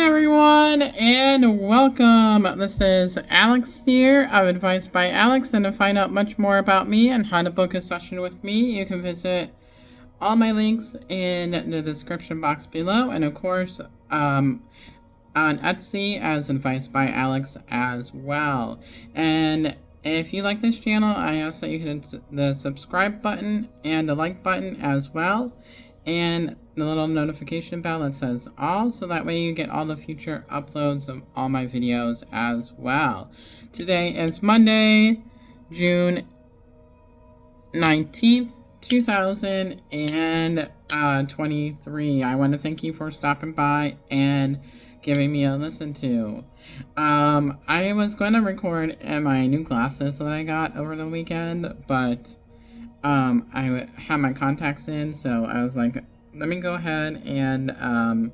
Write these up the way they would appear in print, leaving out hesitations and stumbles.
everyone, and welcome. This is Alex here of Advice by Alex, and to find out much more about me and how to book a session with me, you can visit all my links in the description box below, and of course, on Etsy as Advice by Alex as well. And if you like this channel, I ask that you hit the subscribe button and the like button as well, and the little notification bell that says all, so that way you get all the future uploads of all my videos as well. Today is Monday, June 19th, 2023. I want to thank you for stopping by and giving me a listen to. I was going to record in my new glasses that I got over the weekend, but I had my contacts in, so I was like, let me go ahead and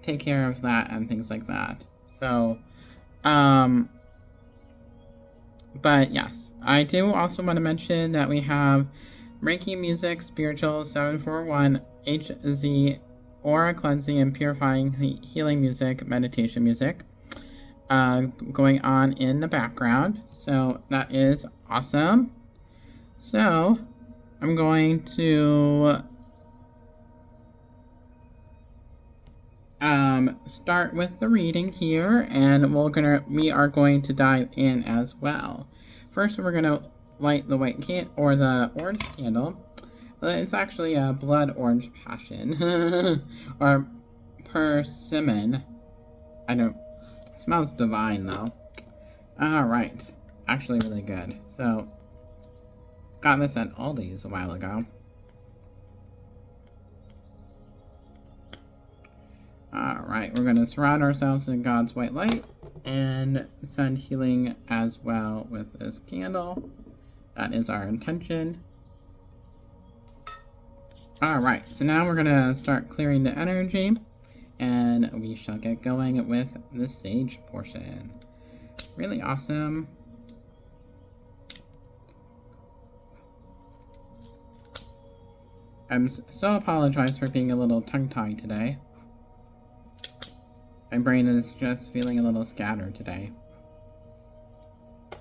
take care of that and things like that. So, but yes, I do also want to mention that we have Reiki Music, Spiritual 741, HZ, Aura Cleansing and Purifying Healing Music, Meditation Music, going on in the background. So that is awesome. So I'm going to start with the reading here, and we are going to dive in as well. First, we're gonna light the white or the orange candle. It's actually a blood orange passion or persimmon. It smells divine though. All right, actually really good. So got this at Aldi's a while ago. Alright, we're going to surround ourselves in God's white light and send healing as well with this candle. That is our intention. Alright, so now we're going to start clearing the energy, and we shall get going with the sage portion. Really awesome. I'm so apologize for being a little tongue-tied today. My brain is just feeling a little scattered today.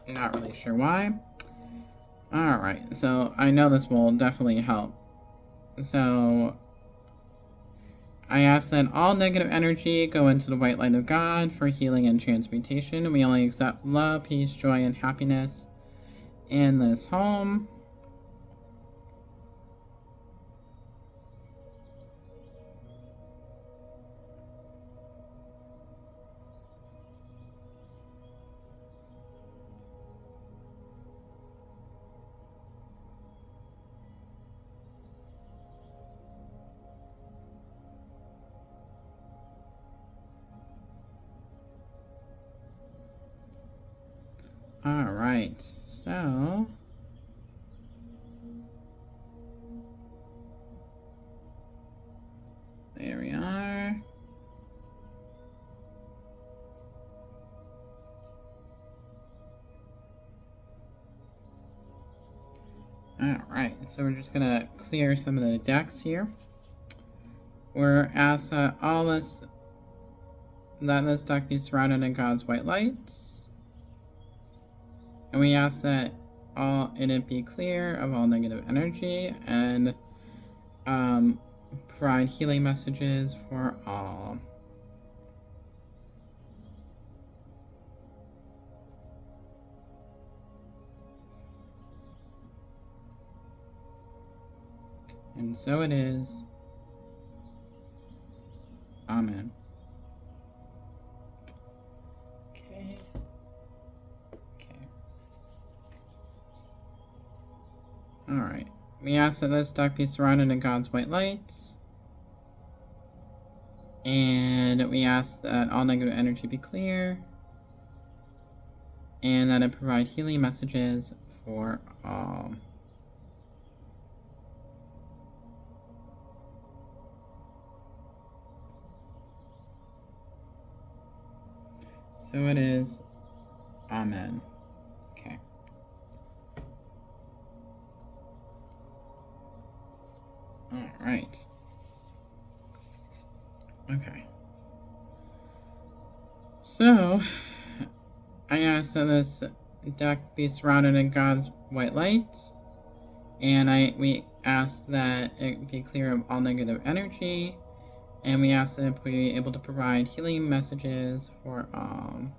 Not really sure why. Alright, so I know this will definitely help. So I ask that all negative energy go into the white light of God for healing and transmutation. We only accept love, peace, joy, and happiness in this home. Alright, so there we are. Alright, so we're just gonna clear some of the decks here. We're asked that this deck be surrounded in God's white light. And we ask that it be clear of all negative energy and provide healing messages for all. And so it is. Amen. Okay. Alright. We ask that this deck be surrounded in God's white light. And we ask that all negative energy be clear. And that it provide healing messages for all. So it is. Amen. Okay. All right. Okay. So, I ask that this deck be surrounded in God's white light, and we ask that it be clear of all negative energy, and we ask that it be able to provide healing messages for all.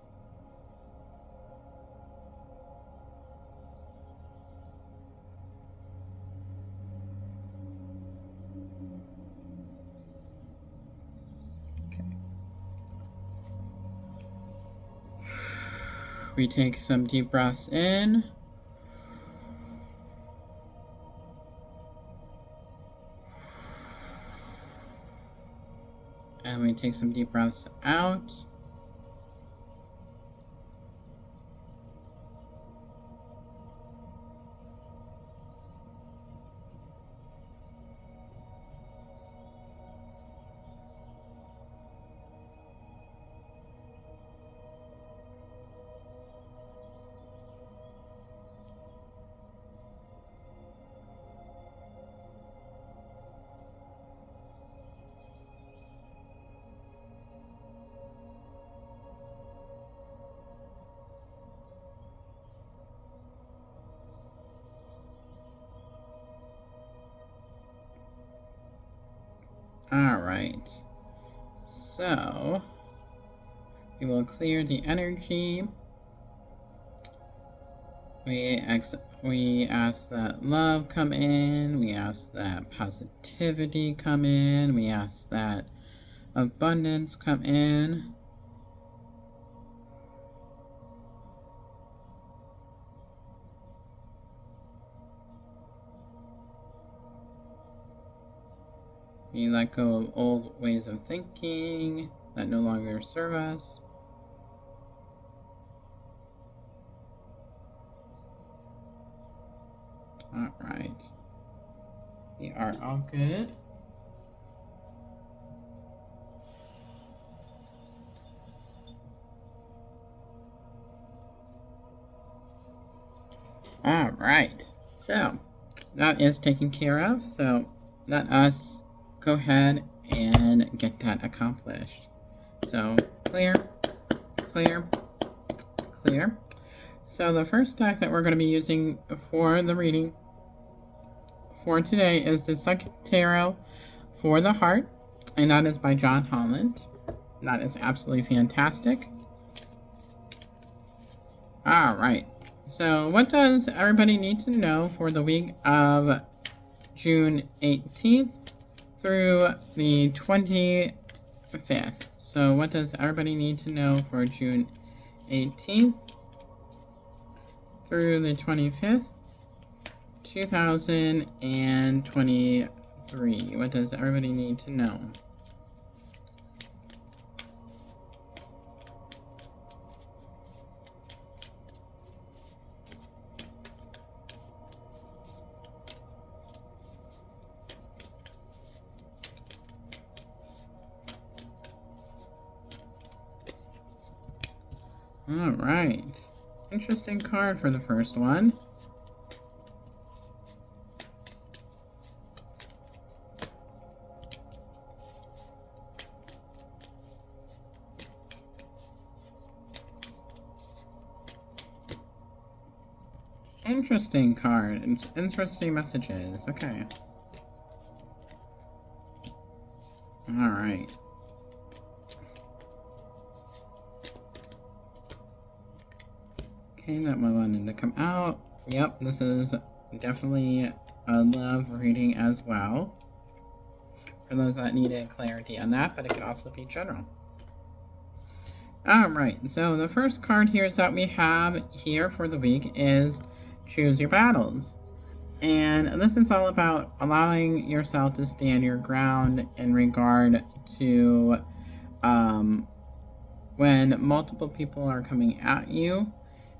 We take some deep breaths in. And we take some deep breaths out. Alright, so we will clear the energy. We ask that love come in, we ask that positivity come in, we ask that abundance come in. We let go of old ways of thinking that no longer serve us. Alright. We are all good. Alright. So, that is taken care of. So, let us go ahead and get that accomplished. So, clear, clear, clear. So the first deck that we're going to be using for the reading for today is the Second Tarot for the Heart, and that is by John Holland. That is absolutely fantastic. Alright, so what does everybody need to know for the week of June 18th through the 25th? So what does everybody need to know for June 18th through the 25th, 2023? What does everybody need to know? Alright. Interesting card for the first one. Interesting card. Interesting messages. Okay. Alright. Okay, that one wanted to come out. Yep, this is definitely a love reading as well. For those that needed clarity on that, but it could also be general. Alright, so the first card here is that we have here for the week is Choose Your Battles. And this is all about allowing yourself to stand your ground in regard to when multiple people are coming at you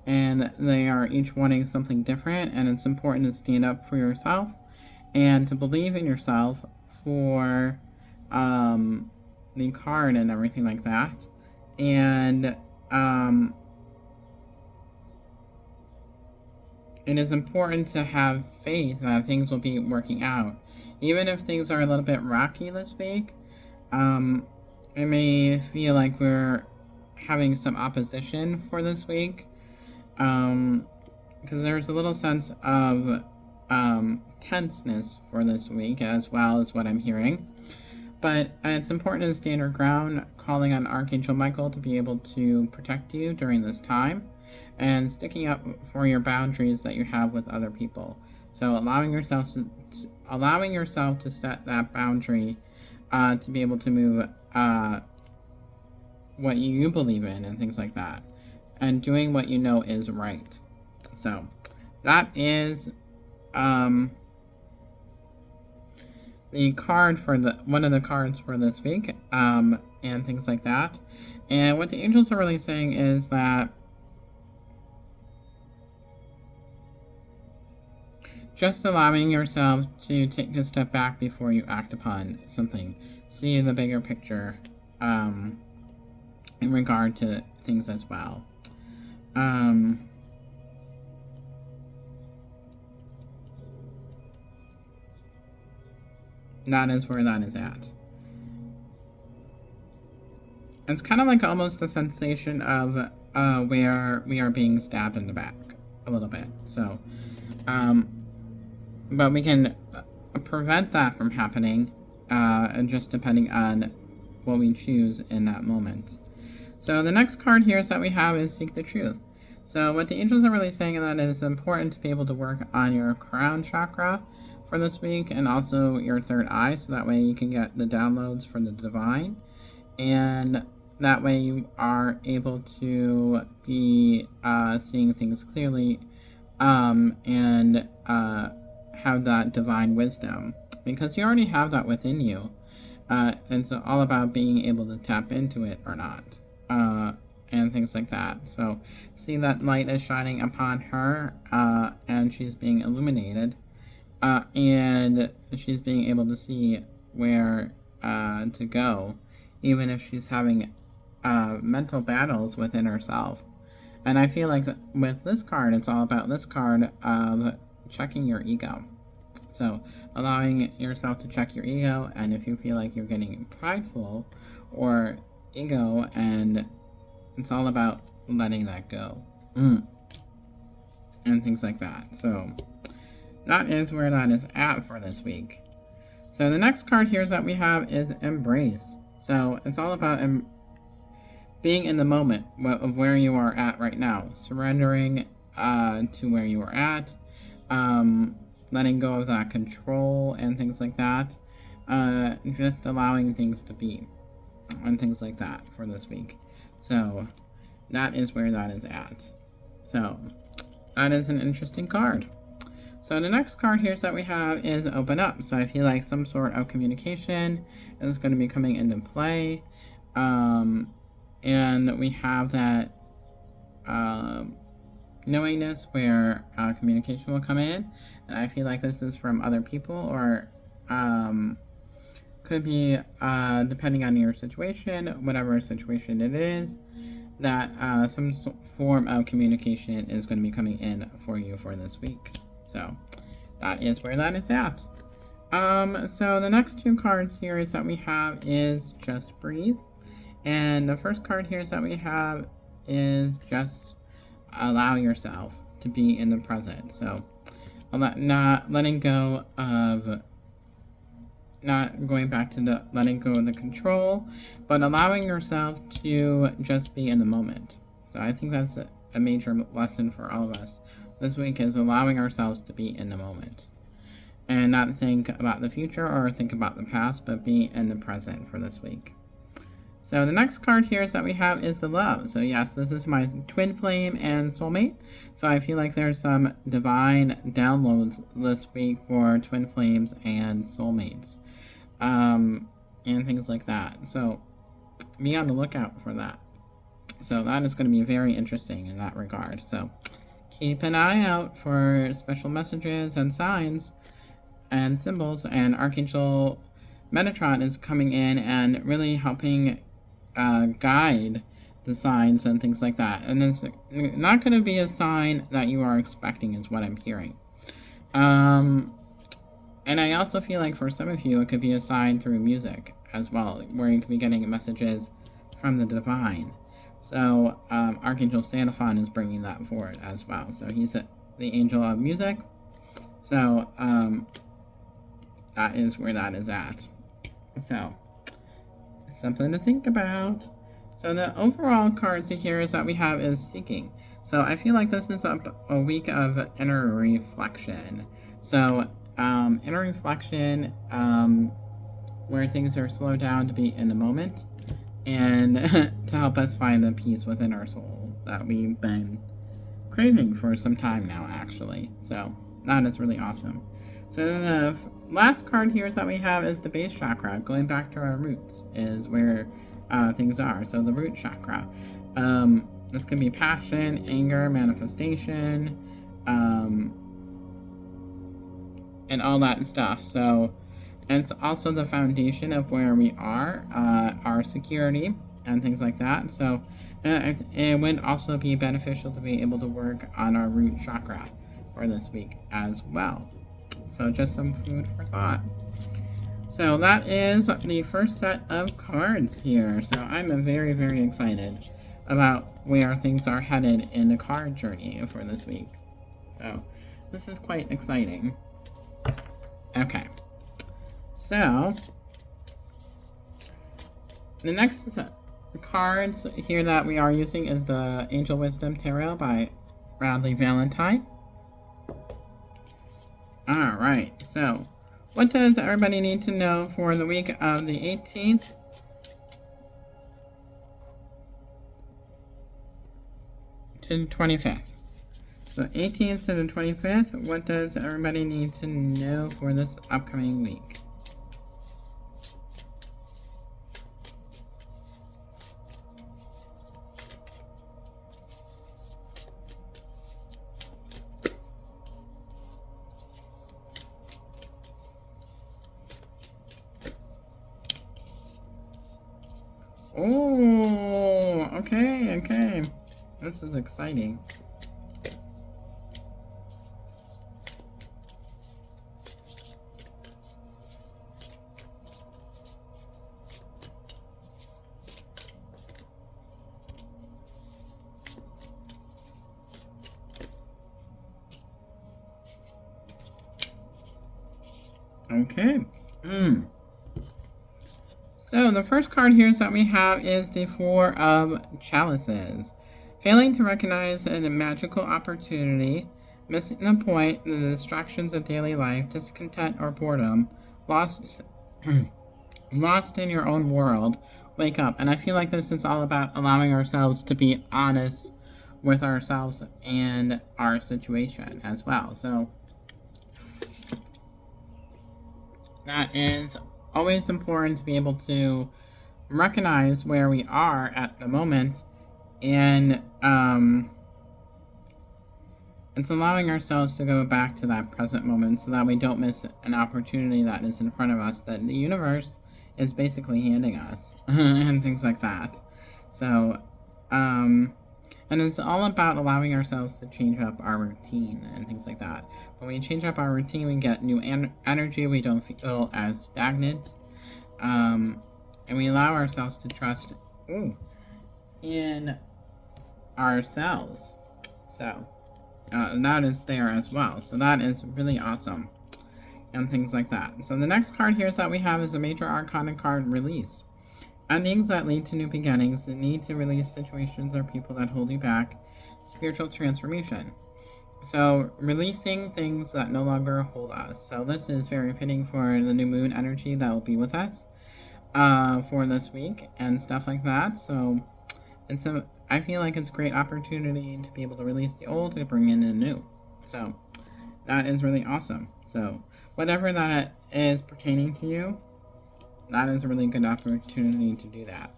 and they are each wanting something different, and it's important to stand up for yourself and to believe in yourself for the card and everything like that. And it is important to have faith that things will be working out. Even if things are a little bit rocky this week, it may feel like we're having some opposition for this week. Because there's a little sense of tenseness for this week, as well as what I'm hearing. But it's important to stand your ground, calling on Archangel Michael to be able to protect you during this time, and sticking up for your boundaries that you have with other people. So allowing yourself to set that boundary to be able to move what you believe in and things like that, and doing what you know is right. So that is the card for one of the cards for this week, and things like that. And what the angels are really saying is that just allowing yourself to take a step back before you act upon something. See the bigger picture in regard to things as well. That is where that is at. It's kind of like almost a sensation of where we are being stabbed in the back a little bit. So, but we can prevent that from happening, and just depending on what we choose in that moment. So the next card here that we have is Seek the Truth. So what the angels are really saying is that it is important to be able to work on your crown chakra for this week, and also your third eye, so that way you can get the downloads from the divine, and that way you are able to be seeing things clearly, and have that divine wisdom, because you already have that within you. It's all about being able to tap into it or not, and things like that. So see that light is shining upon her, and she's being illuminated, and she's being able to see where to go, even if she's having mental battles within herself. And I feel like with this card, it's all about this card of checking your ego. So allowing yourself to check your ego, and if you feel like you're getting prideful or ego, and it's all about letting that go, and things like that. So that is where that is at for this week. So the next card here that we have is Embrace. So it's all about being in the moment of where you are at right now, surrendering to where you are at, letting go of that control and things like that, just allowing things to be, and things like that for this week. So that is where that is at. So that is an interesting card. So the next card here that we have is Open Up. So I feel like some sort of communication is going to be coming into play, and we have that knowingness where communication will come in, and I feel like this is from other people, or could be depending on your situation, whatever situation it is, that some form of communication is going to be coming in for you for this week. So that is where that is at. So the next two cards here is that we have is Just Breathe, and the first card here is that we have is just allow yourself to be in the present. So not letting go of, not going back to the letting go of the control, but allowing yourself to just be in the moment. So I think that's a major lesson for all of us this week, is allowing ourselves to be in the moment and not think about the future or think about the past, but be in the present for this week. So the next card here is that we have is the Love. So yes, this is my twin flame and soulmate. So I feel like there's some divine downloads this week for twin flames and soulmates, and things like that. So be on the lookout for that. So that is going to be very interesting in that regard. So keep an eye out for special messages and signs and symbols, and Archangel Metatron is coming in and really helping guide the signs and things like that. And it's not going to be a sign that you are expecting, is what I'm hearing. And I also feel like for some of you, it could be a sign through music as well, where you could be getting messages from the divine. So Archangel Sandalphon is bringing that forward as well. So he's the angel of music. So that is where that is at. So something to think about. So the overall cards here is that we have is Seeking. So I feel like this is a week of inner reflection. So inner reflection, where things are slowed down to be in the moment, and to help us find the peace within our soul that we've been craving for some time now, actually. So that is really awesome. So the last card here is that we have is the base chakra. Going back to our roots is where things are. So the root chakra. This can be passion, anger, manifestation, and all that stuff. So, and it's also the foundation of where we are, our security, and things like that. So, it would also be beneficial to be able to work on our root chakra for this week as well. So, just some food for thought. So, that is the first set of cards here. So, I'm very, very excited about where things are headed in the card journey for this week. So, this is quite exciting. Okay. So, the next cards here that we are using is the Angel Wisdom Tarot by Bradley Valentine. Alright, so what does everybody need to know for the week of the 18th to the 25th? So 18th to the 25th, what does everybody need to know for this upcoming week? Oh, okay. This is exciting. Okay. So the first card here that we have is the Four of Chalices. Failing to recognize a magical opportunity, missing the point, the distractions of daily life, discontent or boredom, lost in your own world, wake up. And I feel like this is all about allowing ourselves to be honest with ourselves and our situation as well. So that is always important to be able to recognize where we are at the moment, and it's allowing ourselves to go back to that present moment so that we don't miss an opportunity that is in front of us that the universe is basically handing us and things like that. So and it's all about allowing ourselves to change up our routine and things like that. When we change up our routine, we get new energy. We don't feel as stagnant. And we allow ourselves to trust in ourselves. So, that is there as well. So that is really awesome. And things like that. So the next card here is that we have is a Major Arcana card, Release. Endings that lead to new beginnings, the need to release situations or people that hold you back, spiritual transformation. So releasing things that no longer hold us. So this is very fitting for the new moon energy that will be with us for this week and stuff like that. So I feel like it's a great opportunity to be able to release the old and bring in the new. So that is really awesome. So whatever that is pertaining to you, that is a really good opportunity to do that.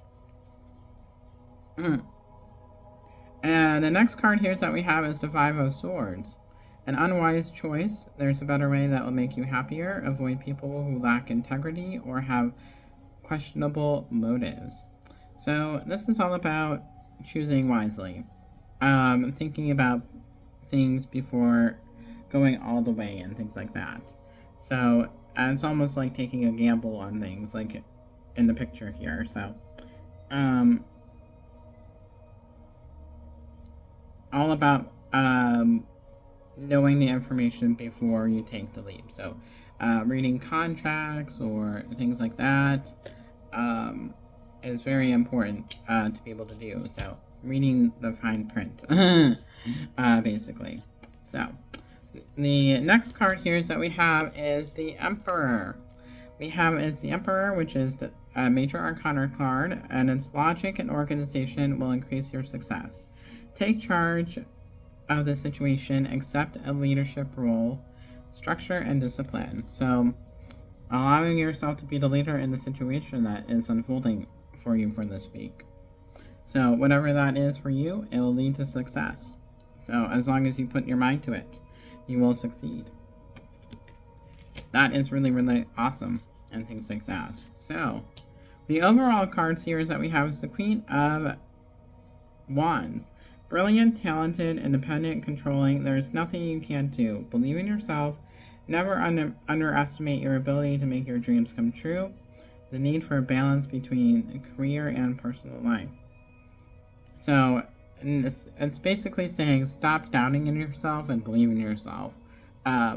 And the next card here that we have is the Five of Swords. An unwise choice. There's a better way that will make you happier. Avoid people who lack integrity or have questionable motives. So this is all about choosing wisely. Thinking about things before going all the way and things like that. So it's almost like taking a gamble on things, like in the picture here. So all about knowing the information before you take the leap. So reading contracts or things like that is very important to be able to do. So reading the fine print, basically. So the next card here is that we have is the Emperor. We have is the Emperor, which is the Major Arcana card, and its logic and organization will increase your success. Take charge of the situation, accept a leadership role, structure, and discipline. So allowing yourself to be the leader in the situation that is unfolding for you for this week. So whatever that is for you, it will lead to success. So as long as you put your mind to it, you will succeed. That is really, really awesome and things like that. So the overall cards here is that we have is the Queen of Wands. Brilliant, talented, independent, controlling. There's nothing you can't do. Believe in yourself. Never underestimate your ability to make your dreams come true. The need for a balance between career and personal life. So it's basically saying stop doubting in yourself and believe in yourself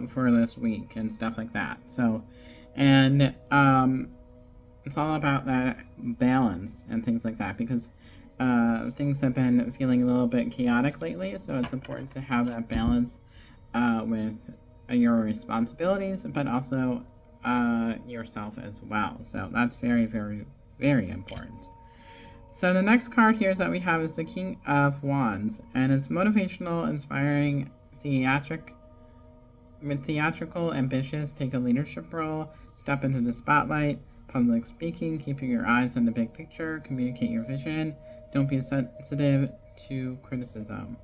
for this week and stuff like that. So, and it's all about that balance and things like that, because things have been feeling a little bit chaotic lately, so it's important to have that balance with your responsibilities, but also yourself as well. So that's very, very, very important. So the next card here is that we have is the King of Wands, and it's motivational, inspiring, theatrical, ambitious, take a leadership role, step into the spotlight, public speaking, keeping your eyes on the big picture, communicate your vision, don't be sensitive to criticism.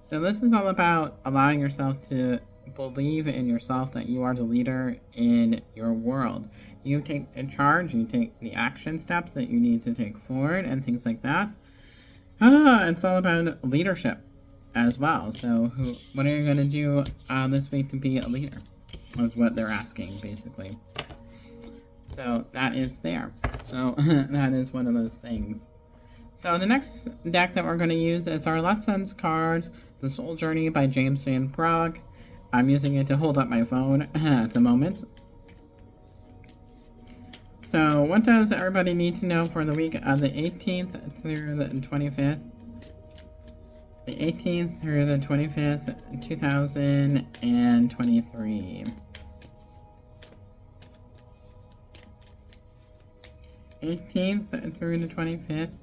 So this is all about allowing yourself to believe in yourself, that you are the leader in your world. You take in charge, you take the action steps that you need to take forward and things like that. It's all about leadership as well. So what are you going to do this week to be a leader? Is what they're asking, basically. So that is there. So that is one of those things. So the next deck that we're going to use is our Lessons card, The Soul Journey by James Van Praagh. I'm using it to hold up my phone at the moment. So what does everybody need to know for the week of the 18th through the 25th? The 18th through the 25th, 2023. 18th through the 25th.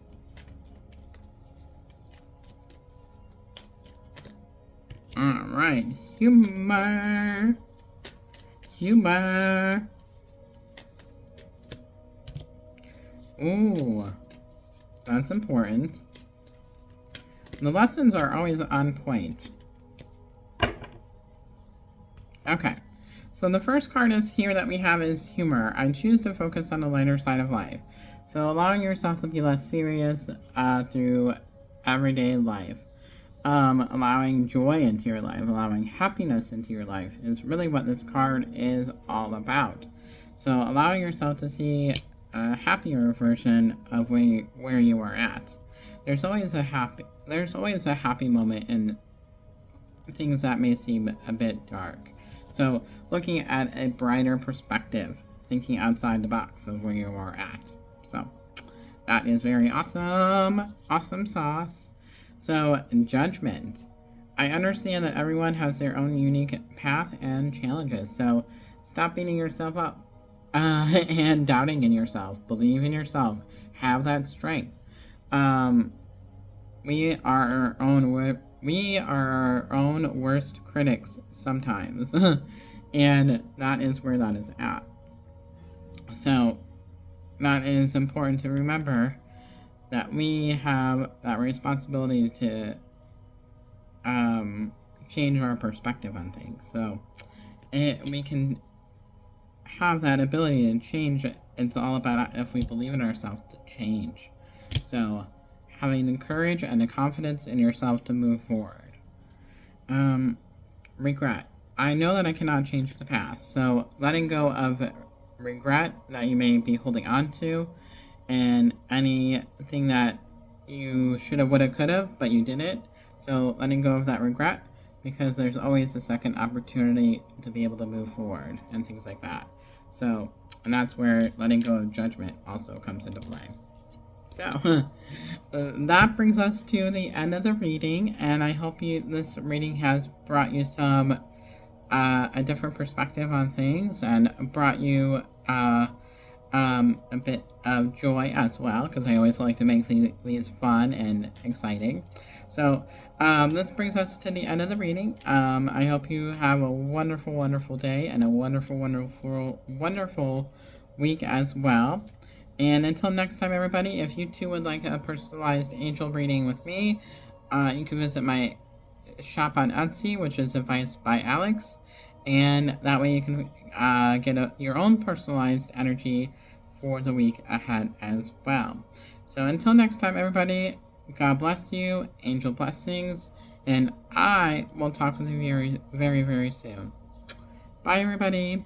Alright, humor. Ooh, that's important. The lessons are always on point. Okay, so the first card is here that we have is humor. I choose to focus on the lighter side of life. So allowing yourself to be less serious through everyday life. Allowing joy into your life, allowing happiness into your life is really what this card is all about. So allowing yourself to see a happier version of where you are at. There's always a happy moment in things that may seem a bit dark. So looking at a brighter perspective, thinking outside the box of where you are at. So that is very awesome. Awesome sauce. So, judgment. I understand that everyone has their own unique path and challenges. So, stop beating yourself up and doubting in yourself. Believe in yourself. Have that strength. We are our own worst critics sometimes, and that is where that is at. So, that is important to remember. That we have that responsibility to change our perspective on things. So we can have that ability to change. It's all about if we believe in ourselves to change. So having the courage and the confidence in yourself to move forward. Regret. I know that I cannot change the past. So letting go of regret that you may be holding on to, and anything that you should have, would have, could have, but you didn't. So letting go of that regret, because there's always a second opportunity to be able to move forward and things like that. So, and that's where letting go of judgment also comes into play. So, that brings us to the end of the reading, and I hope this reading has brought you some a different perspective on things and brought you a bit of joy as well, because I always like to make these fun and exciting. So this brings us to the end of the reading. I hope you have a wonderful, wonderful day and a wonderful, wonderful, wonderful week as well. And until next time, everybody, if you too would like a personalized angel reading with me, you can visit my shop on Etsy, which is Advice by Alex, and that way you can get your own personalized energy for the week ahead as well. So until next time, everybody, God bless you, angel blessings, and I will talk with you very, very, very soon. Bye, everybody.